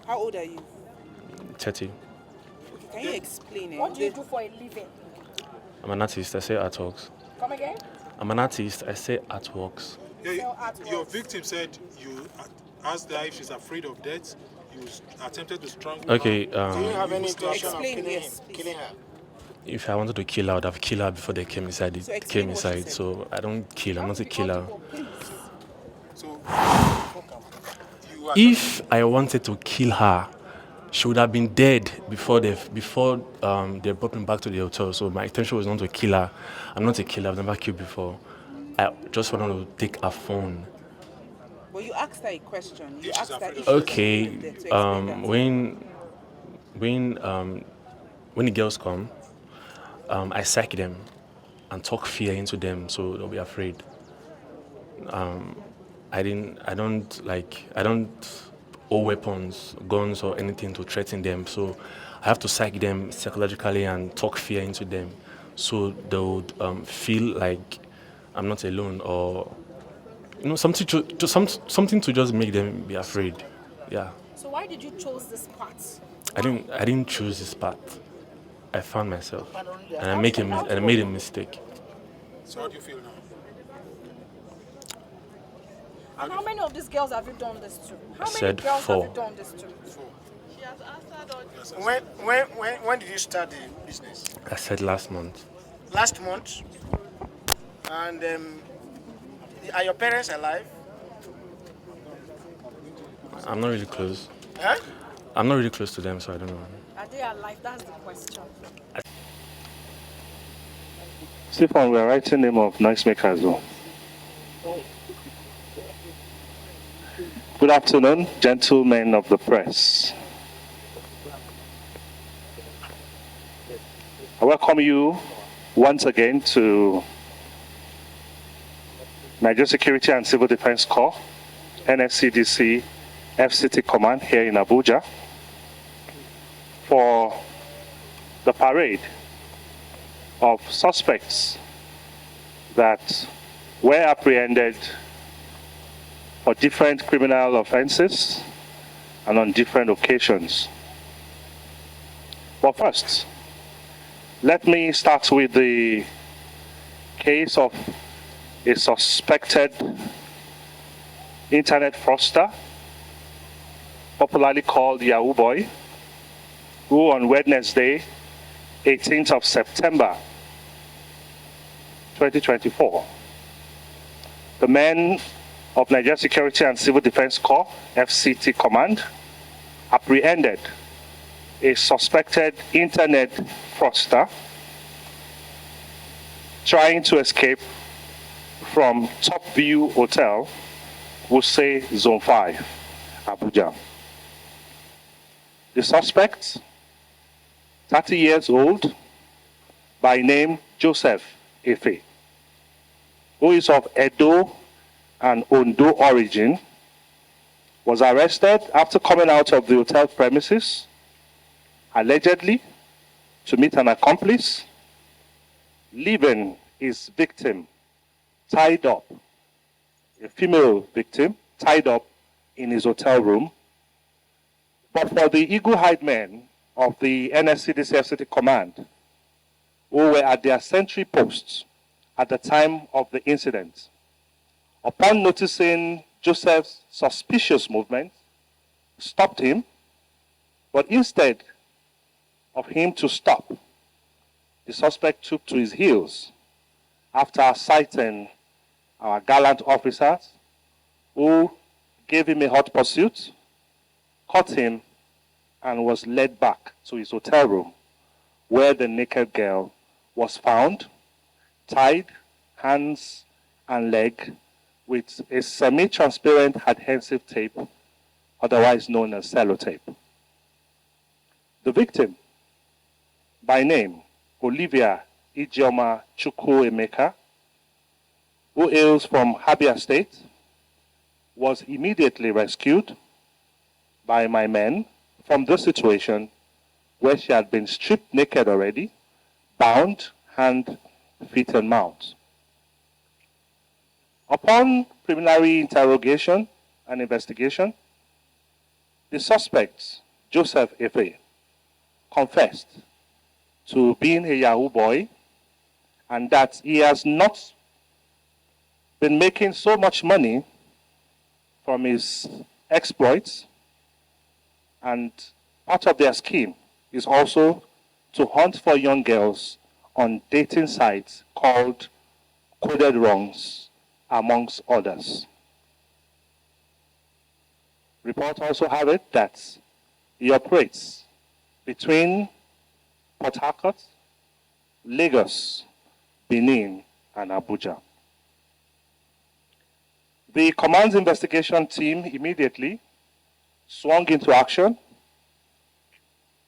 How old are you? 30. Okay, can you explain it? What do you do for a living? I'm an artist. I say artworks. Come again? I'm an artist. I say artworks. Your victim said you asked her if she's afraid of death. You attempted to strangle Okay. her. Do you have any intention of Explain, killing yes, him, please. killing her? If I wanted to kill her, I would have killed her before they came inside. So explain Came what she inside. said. So I don't kill. I'm not a killer. So If I wanted to kill her, she would have been dead before they brought me back to the hotel. So my intention was not to kill her. I'm not a killer. I've never killed before. I just wanted to take her phone. But you asked her a question. You If she's asked her afraid if of she's Okay. afraid of death, to explain that. When the girls come, I psych them and talk fear into them so they'll be afraid. I don't owe weapons, guns or anything to threaten them. So I have to psych them psychologically and talk fear into them so they would feel like I'm not alone, or something to just make them be afraid. Yeah. So why did you choose this path? I didn't choose this path. I found myself, and I made a mistake. So how do you feel now? And how many of these girls have you done this to? How many said girls 4. have you done this to? She has answered all. When did you start the business? I said last month. Last month. And are your parents alive? I'm not really close. Huh? I'm not really close to them, so I don't know. Are they alive? That's the question. Stephen, we are writing name of noisemaker as well. Good afternoon, gentlemen of the press. I welcome you once again to Nigeria Security and Civil Defense Corps, NSCDC, FCT Command here in Abuja for the parade of suspects that were apprehended for different criminal offenses and on different occasions. But first, let me start with the case of a suspected internet fraudster, popularly called Yahoo Boy, who on Wednesday, 18th of September 2024, the men of Nigeria Security and Civil Defense Corps, FCT Command, apprehended a suspected internet fraudster trying to escape from Top View Hotel, Wuse Zone 5, Abuja. The suspect, 30 years old, by name Joseph Efe, who is of Edo and Ondo origin, was arrested after coming out of the hotel premises, allegedly to meet an accomplice, leaving his victim tied up, a female victim tied up in his hotel room. But for the eagle-eyed men of the NSCDC FCT Command, who were at their sentry posts at the time of the incident, upon noticing Joseph's suspicious movement, stopped him, but instead of him to stop, the suspect took to his heels after citing our gallant officers who gave him a hot pursuit, caught him, and was led back to his hotel room, where the naked girl was found, tied hands and leg with a semi-transparent adhesive tape, otherwise known as sellotape. The victim, by name Olivia Ijeoma Chukwuemeka, who hails from Abia State, was immediately rescued by my men from the situation where she had been stripped naked already, bound, hand, feet, and mouth. Upon preliminary interrogation and investigation, The suspect, Joseph Efe, confessed to being a Yahoo boy and that he has not been making so much money from his exploits, and part of their scheme is also to hunt for young girls on dating sites called Coded Wrongs, amongst others. Report also have it that he operates between Port Harcourt, Lagos, Benin, and Abuja. The command's investigation team immediately swung into action,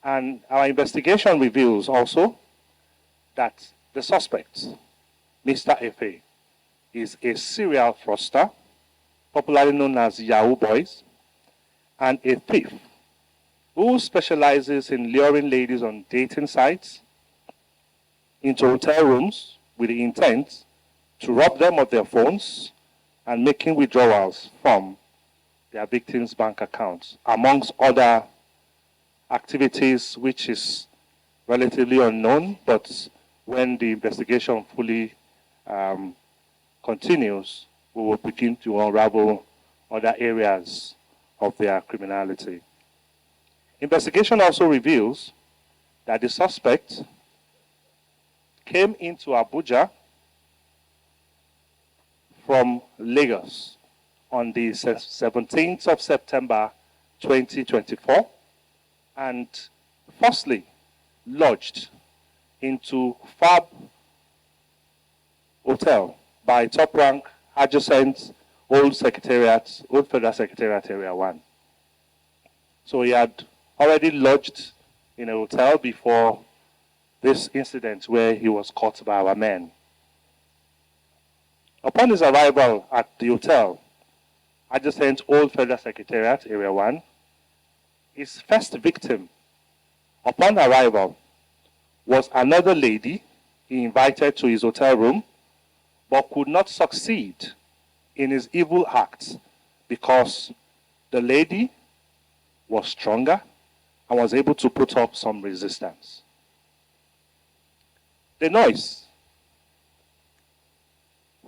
and our investigation reveals also that the suspect, Mr. Efe, is a serial fraudster, popularly known as Yahoo Boys, and a thief who specializes in luring ladies on dating sites into hotel rooms with the intent to rob them of their phones and making withdrawals from their victims' bank accounts, amongst other activities which is relatively unknown, but when the investigation fully continues, we will begin to unravel other areas of their criminality. Investigation also reveals that the suspect came into Abuja from Lagos on the 17th of September 2024 and firstly lodged into Fab Hotel by Top Rank adjacent Old Federal Secretariat Area 1. So he had already lodged in a hotel before this incident where he was caught by our men. Upon his arrival at the hotel, adjacent Old Federal Secretariat Area 1, his first victim, upon arrival, was another lady he invited to his hotel room, but could not succeed in his evil acts because the lady was stronger and was able to put up some resistance. The noise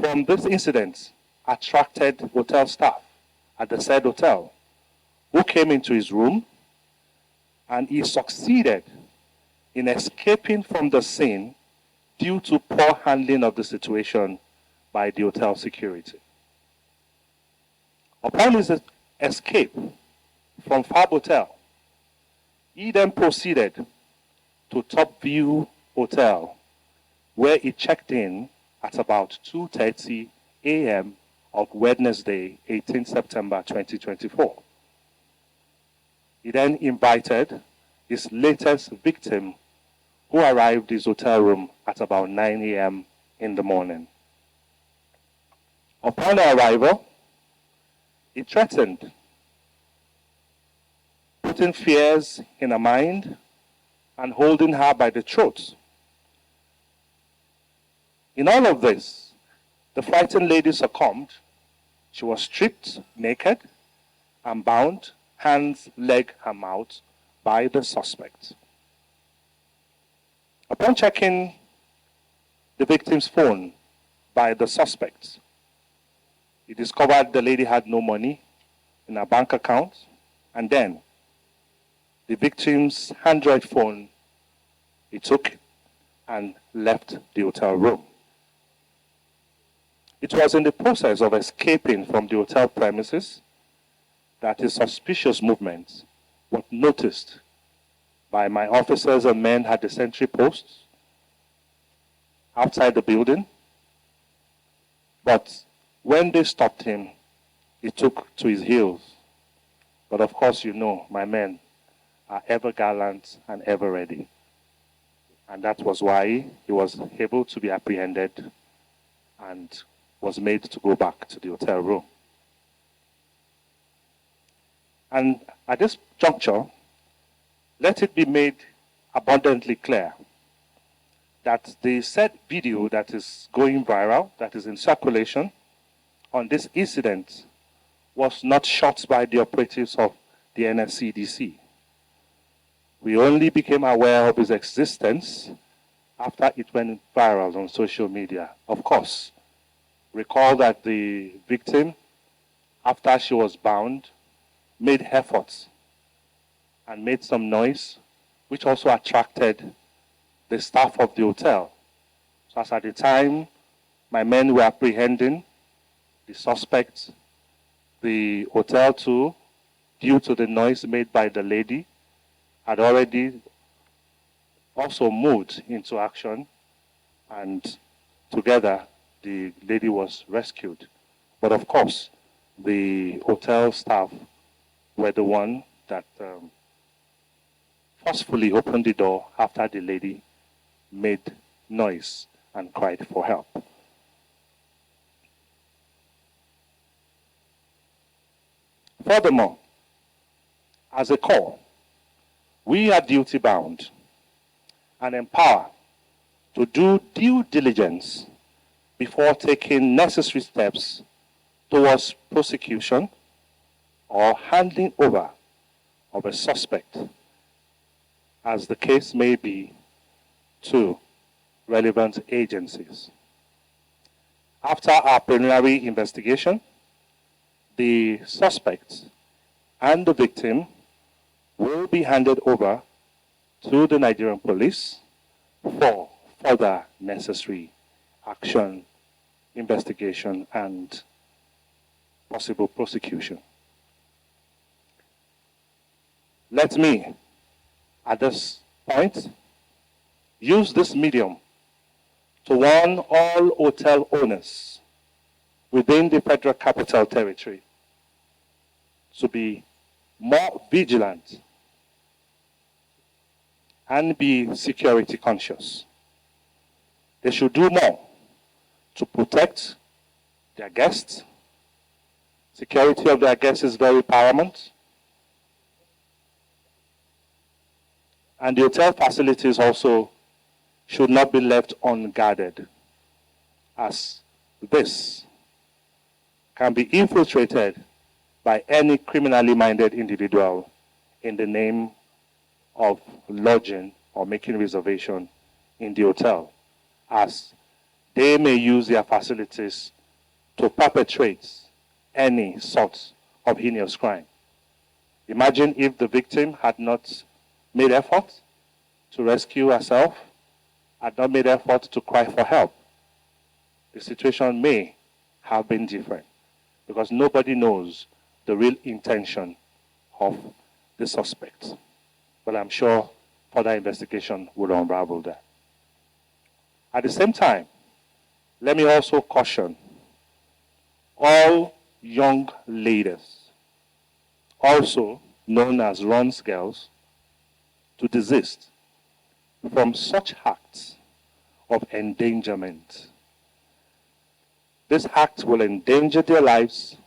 from this incident attracted hotel staff at the said hotel, who came into his room, and he succeeded in escaping from the scene due to poor handling of the situation by the hotel security. Upon his escape from Fab Hotel, he then proceeded to Top View Hotel, where he checked in at about 2:30 a.m. of Wednesday, 18 September 2024. He then invited his latest victim, who arrived at his hotel room at about 9 a.m. in the morning. Upon her arrival, he threatened, putting fears in her mind and holding her by the throat. In all of this, the frightened lady succumbed. She was stripped naked and bound, hands, leg, and mouth, by the suspect. Upon checking the victim's phone by the suspect, he discovered the lady had no money in her bank account, and then the victim's Android phone he took and left the hotel room. It was in the process of escaping from the hotel premises that his suspicious movements were noticed by my officers and men at the sentry posts outside the building. But when they stopped him, he took to his heels. But of course, you know, my men are ever gallant and ever ready. And that was why he was able to be apprehended and was made to go back to the hotel room. And at this juncture, let it be made abundantly clear that the said video that is going viral, that is in circulation on this incident, was not shot by the operatives of the NSCDC. We only became aware of his existence after it went viral on social media. Of course, recall that the victim, after she was bound, made efforts and made some noise, which also attracted the staff of the hotel. So as at the time, my men were apprehending the suspect, the hotel too, due to the noise made by the lady, had already also moved into action, and together the lady was rescued. But of course, the hotel staff were the one that forcefully opened the door after the lady made noise and cried for help. Furthermore, as a corps, we are duty bound and empowered to do due diligence before taking necessary steps towards prosecution or handing over of a suspect, as the case may be, to relevant agencies. After our preliminary investigation, the suspect and the victim will be handed over to the Nigerian police for further necessary action, investigation, and possible prosecution. Let me, at this point, use this medium to warn all hotel owners within the Federal Capital Territory to be more vigilant and be security conscious. They should do more to protect their guests. Security of their guests is very paramount. And the hotel facilities also should not be left unguarded, as this can be infiltrated by any criminally minded individual in the name of lodging or making reservation in the hotel, as they may use their facilities to perpetrate any sort of heinous crime. Imagine if the victim had not made effort to rescue herself, had not made effort to cry for help. The situation may have been different, because nobody knows the real intention of the suspect. But I'm sure further investigation will unravel that. At the same time, let me also caution all young ladies, also known as runs girls, to desist from such acts of endangerment. This act will endanger their lives.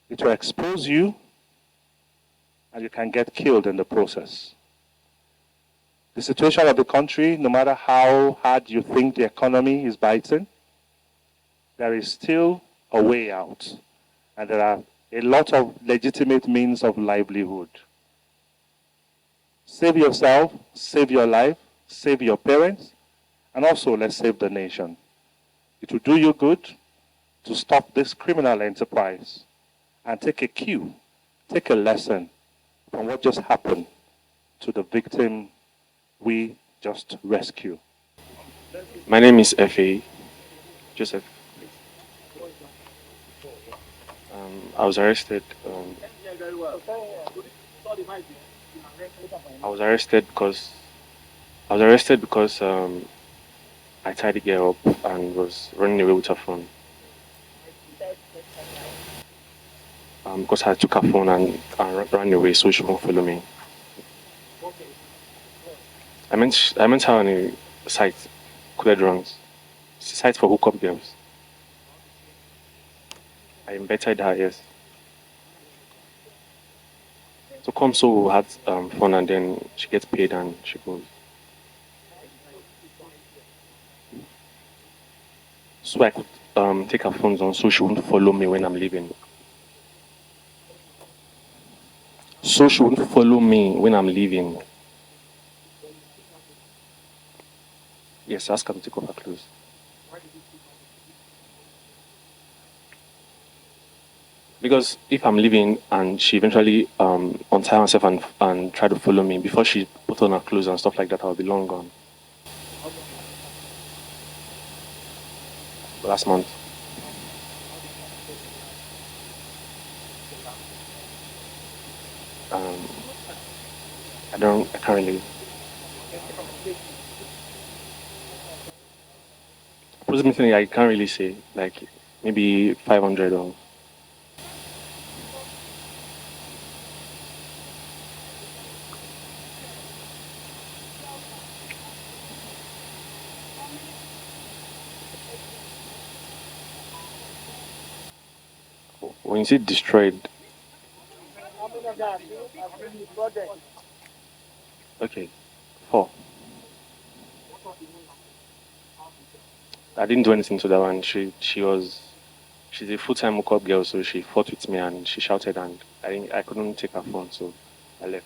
It will expose you, and you can get killed in the process. The situation of the country, no matter how hard you think the economy is biting, there is still a way out, and there are a lot of legitimate means of livelihood. Save yourself, save your life, save your parents, and also let's save the nation. It will do you good to stop this criminal enterprise and take a cue, take a lesson from what just happened to the victim we just rescued. My name is F.A. Joseph. I was arrested. I was arrested because I tied the girl up and was running away with her phone. Because I took her phone and ran away, so she won't follow me. I met her on a site, Coded Runs. It's a site for hookup girls. I invited her, yes. So come, so we had fun, and then she gets paid and she goes. So I could take her phones on so she won't follow me when I'm leaving. So she won't follow me when I'm leaving. Yes, ask her to take off her clothes. Because if I'm leaving and she eventually untie herself and try to follow me, before she put on her clothes and stuff like that, I'll be long gone. Last month. I can't really. Approximately, I can't really say, like maybe 500 or. When you say destroyed. Okay, 4. I didn't do anything to that one. She's a full-time hookup girl, so she fought with me and she shouted, and I couldn't take her phone, so I left.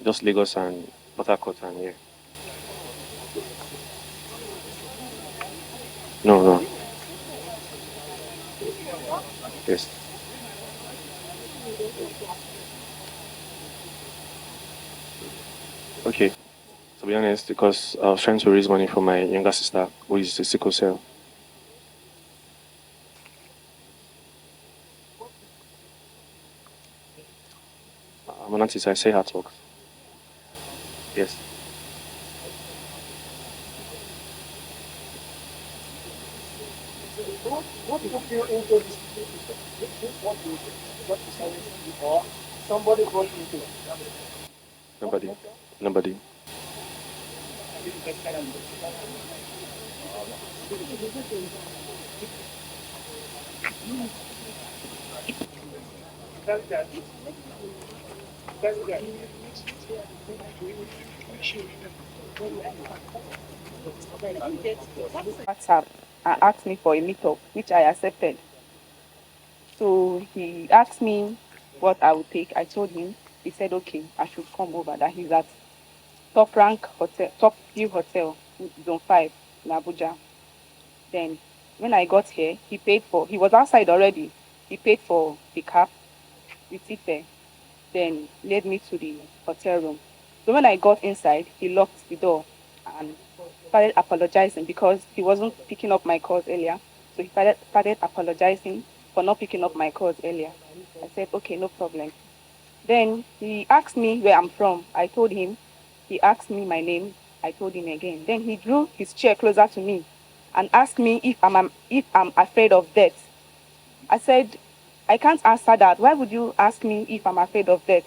Just Lagos and Port Harcourt and yeah. No. Yes. Okay. To be honest, because I was trying to raise money for my younger sister, who is a sickle cell. I'm an artist, I say her talks. Yes. What do you feel into this? What do you what is or somebody brought into it? Nobody. WhatsApp and asked me for a meetup, which I accepted. So he asked me what I would take. I told him. He said, okay, I should come over. That he's at Top Rank Hotel, Top View Hotel, Zone 5 in Abuja. Then when I got here, he was outside already. He paid for the cab, the ticket, then led me to the hotel room. So when I got inside, he locked the door and started apologizing because he wasn't picking up my calls earlier. So he started apologizing for not picking up my calls earlier. I said, okay, no problem. Then he asked me where I'm from. I told him. He asked me my name. I told him again. Then he drew his chair closer to me and asked me if I'm afraid of death. I said, I can't answer that. Why would you ask me if I'm afraid of death?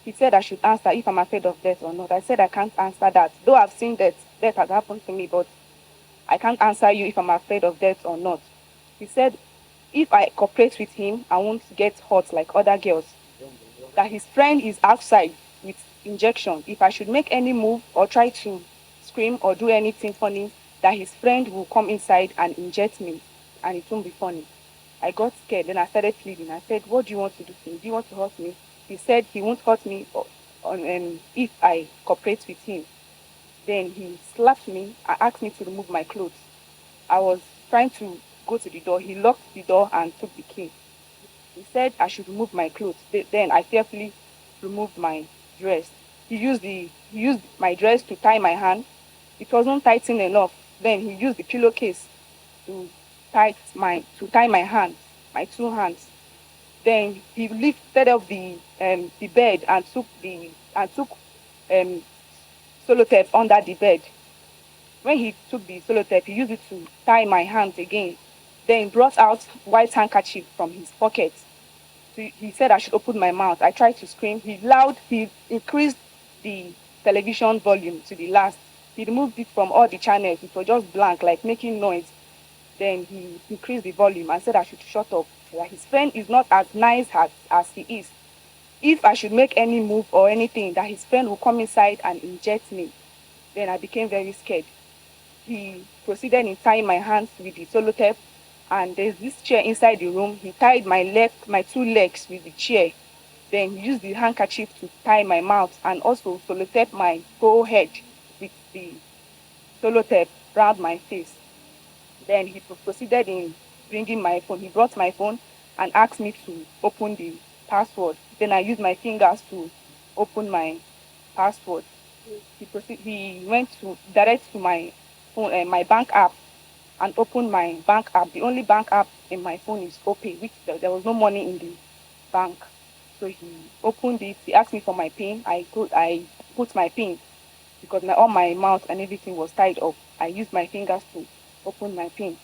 He said I should answer if I'm afraid of death or not. I said I can't answer that. Though I've seen death has happened to me, but I can't answer you if I'm afraid of death or not. He said if I cooperate with him, I won't get hurt like other girls. That his friend is outside with injection. If I should make any move or try to scream or do anything funny, that his friend will come inside and inject me, and it won't be funny. I got scared. Then I started pleading. I said, what do you want to do to me? Do you want to hurt me? He said he won't hurt me if I cooperate with him. Then he slapped me and asked me to remove my clothes. I was trying to go to the door. He locked the door and took the key. He said I should remove my clothes. Then I carefully removed my dress. He used my dress to tie my hand. It wasn't tightened enough. Then he used the pillowcase to tie my hands, my 2 hands. Then he lifted up the bed and took sellotape under the bed. When he took the sellotape, he used it to tie my hands again. Then brought out white handkerchief from his pocket. So he said I should open my mouth. I tried to scream. He increased the television volume to the last. He removed it from all the channels. It was just blank, like making noise. Then he increased the volume and said I should shut up. That his friend is not as nice as he is. If I should make any move or anything, that his friend will come inside and inject me. Then I became very scared. He proceeded in tying my hands with the sellotape. and there's this chair inside the room. He tied my 2 legs with the chair. Then he used the handkerchief to tie my mouth and also sellotape my whole head with the sellotape around my face. Then he proceeded in bringing my phone. He brought my phone and asked me to open the password. Then I used my fingers to open my password. He went to direct to my phone, my bank app, and opened my bank app. The only bank app in my phone is OPay, which there was no money in the bank. So he opened it. He asked me for my PIN. I put my PIN because all my mouth and everything was tied up. I used my fingers to open my PIN.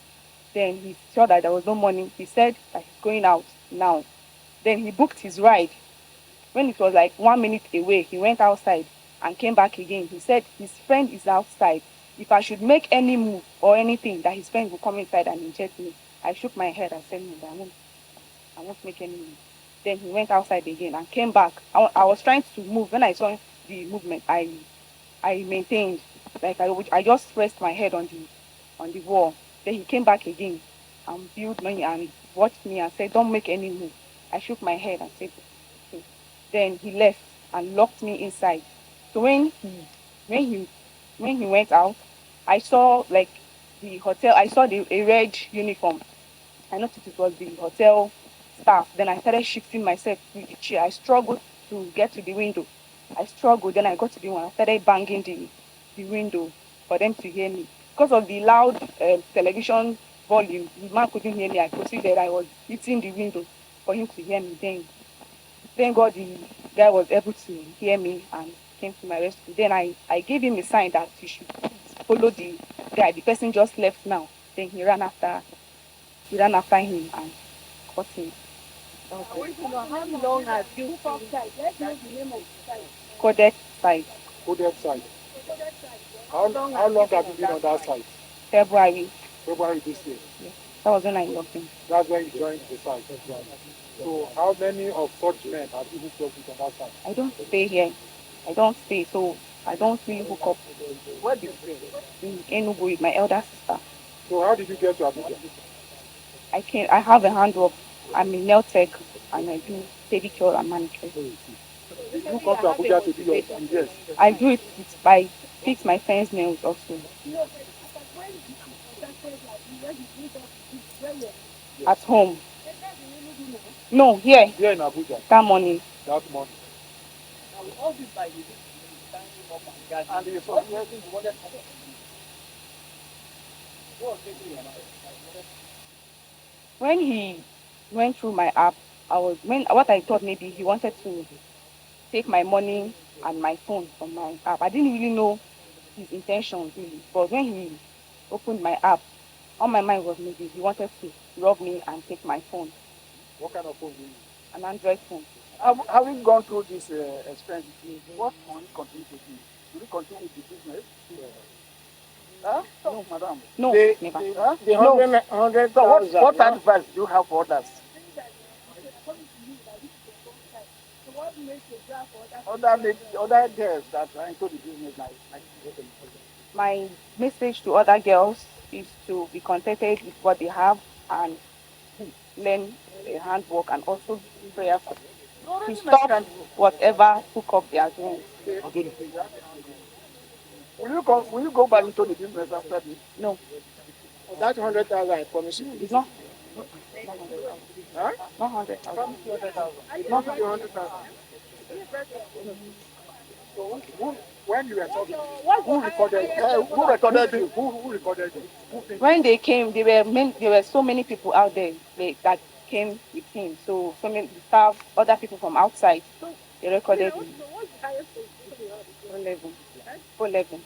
Then he saw that there was no money. He said that he's going out now. Then he booked his ride. When it was like 1 minute away, he went outside and came back again. He said his friend is outside. If I should make any move or anything, that his friend will come inside and inject me. I shook my head and said, no, I won't make any move. Then he went outside again and came back. I was trying to move. When I saw the movement, I maintained. Like I just pressed my head on the wall. Then he came back again and viewed me and watched me and said, don't make any move. I shook my head and said, okay. Then he left and locked me inside. So when he went out, I saw like the hotel. I saw a red uniform. I noticed it was the hotel staff. Then I started shifting myself with the chair. I struggled to get to the window. I struggled. Then I got to the one. I started banging the window for them to hear me. Because of the loud television volume, the man couldn't hear me. I proceeded. I was hitting the window for him to hear me. Then thank God the guy was able to hear me and came to my rescue. Then I gave him a sign that he should follow the guy. The person just left now. Then he ran after him and caught him. How long have you been Let's know the name of the site. Coded site. Coded site. How long have you been on that site? February. February this year. Yes. That was when I logged in. That's when you joined the site. So how many of such men have you hooked up with on that site? I don't stay here. I don't stay, so I don't really hook up Where do you stay? in Enugu with my elder sister. So how did you get to Abuja? I have a handwork. I'm in nail tech and I do pedicure and manicure. Did you come to Abuja to do your yes? I do it by fix my friend's nails also. At home. No, here. Here in Abuja. That morning. That morning. And the information you wanted. When he went through my app, what I thought maybe he wanted to take my money and my phone from my app. I didn't really know his intentions really. But when he opened my app, all my mind was maybe he wanted to rob me and take my phone. What kind of phone do you use? An Android phone. Having gone through this experience, what will you continue to do? Will you continue with the business? Huh? No, madam. No, They, never. Huh? The 100,000. So what advice do you have for others? Other girls that are into the business like My message to other girls is to be contented with what they have and learn a handwork and also be prayerful to stop whatever hookup they are doing. Will you go back into the business after this? No, That 100,000 I promise you. it's not. Huh? Not 100,000. Not 100,000. When you were talking, who recorded you? Who recorded you? Who recorded you? When they came, there were so many people out there that came with him. So many staff, other people from outside, they recorded him. 411.